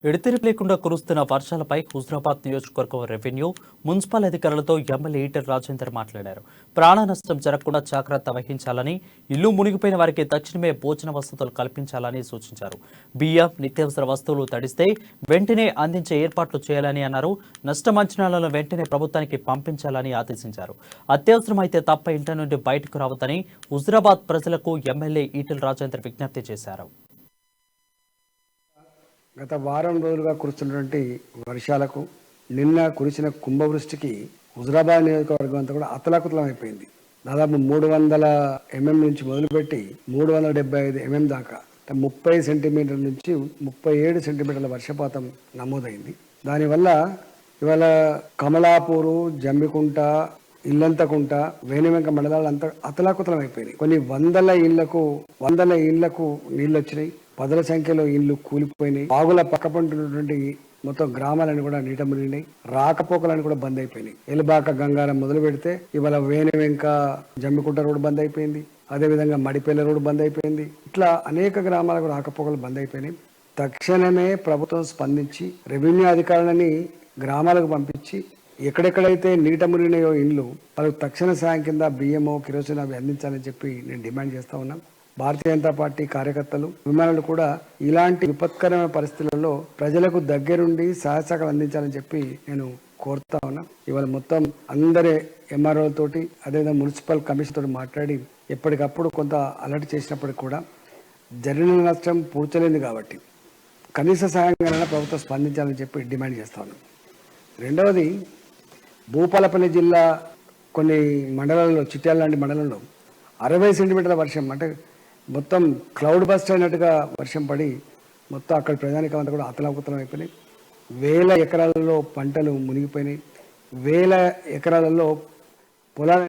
ఎడతెరిపి లేకుండా కురుస్తున్న వర్షాలపై హుజరాబాద్ నియోజకవర్గం రెవెన్యూ మున్సిపల్ అధికారులతో ఎమ్మెల్యే ఈటెల రాజేందర్ మాట్లాడారు. ప్రాణ నష్టం జరగకుండా జాగ్రత్త వహించాలని, ఇల్లు మునిగిపోయిన వారికి తక్షణమే భోజన వసతులు కల్పించాలని సూచించారు. బియ్యం, నిత్యావసర వస్తువులు తడిస్తే వెంటనే అందించే ఏర్పాట్లు చేయాలని అన్నారు. నష్టం అంచనాలను వెంటనే ప్రభుత్వానికి పంపించాలని ఆదేశించారు. అత్యవసరమైతే తప్ప ఇంటి నుండి బయటకు రావద్దని హుజరాబాద్ ప్రజలకు ఎమ్మెల్యే ఈటెల రాజేందర్ విజ్ఞప్తి చేశారు. గత వారం రోజులుగా కురుస్తున్నటువంటి వర్షాలకు నిన్న కురిసిన కుంభవృష్టికి హుజరాబాద్ నియోజకవర్గం అంతా కూడా అతలాకుతలం అయిపోయింది. దాదాపు 300 mm నుంచి మొదలుపెట్టి 375 mm దాకా 30 సెంటీమీటర్ల నుంచి 37 సెంటీమీటర్ల వర్షపాతం నమోదైంది. దానివల్ల ఇవాళ కమలాపూరు, జమ్మికుంట, ఇల్లంతకుంట, వేణివెంక మండలాలు అంతా అతలాకుతలం అయిపోయినాయి. కొన్ని వందల ఇళ్లకు నీళ్ళు వచ్చినాయి. పదుల సంఖ్యలో ఇళ్లు కూలిపోయినాయి. బాగుల పక్కపంటున్నటువంటి మొత్తం గ్రామాలను కూడా నీట మునిగినాయి. రాకపోకలను కూడా బంద్ అయిపోయినాయి. ఎలిబాక గంగారం మొదలు పెడితే ఇవాళ వేణివెంక జమ్మికుంట రోడ్డు బంద్ అయిపోయింది. అదేవిధంగా మడిపేల రోడ్డు బంద్ అయిపోయింది. ఇట్లా అనేక గ్రామాలకు రాకపోకలు బంద్ అయిపోయినాయి. తక్షణమే ప్రభుత్వం స్పందించి రెవెన్యూ అధికారులని గ్రామాలకు పంపించి ఎక్కడెక్కడైతే నీట మునిగినాయో ఇండ్లు వాళ్ళకు తక్షణ సాయం కింద బియ్యమో, కిరోసిన్ అవి అందించాలని చెప్పి నేను డిమాండ్ చేస్తా ఉన్నాం. భారతీయ జనతా పార్టీ కార్యకర్తలు, అభిమానులు కూడా ఇలాంటి విపత్కరమైన పరిస్థితులలో ప్రజలకు దగ్గరుండి సహాయసహకారాలు అందించాలని చెప్పి నేను కోరుతా ఉన్నా. ఇవాళ మొత్తం అందరి ఎంఆర్ఓలతోటి అదేవిధంగా మున్సిపల్ కమిషన్ తోటి మాట్లాడి ఎప్పటికప్పుడు కొంత అలర్ట్ చేసినప్పటికి కూడా జరిగిన నష్టం పూడ్చలేదు కాబట్టి కనీస సహాయంగా ప్రభుత్వం స్పందించాలని చెప్పి డిమాండ్ చేస్తా ఉన్నాం. రెండవది, భూపాలపల్లి జిల్లా కొన్ని మండలాల్లో, చిట్యాల లాంటి మండలంలో 60 సెంటీమీటర్ల వర్షం, అంటే మొత్తం క్లౌడ్ బస్ట్ అయినట్టుగా వర్షం పడి మొత్తం అక్కడ ప్రజానికం అంతా కూడా అతలాకుతలం అయిపోయినాయి. 1000 ఎకరాలలో పంటలు మునిగిపోయినాయి. 1000 ఎకరాలలో పొలాలు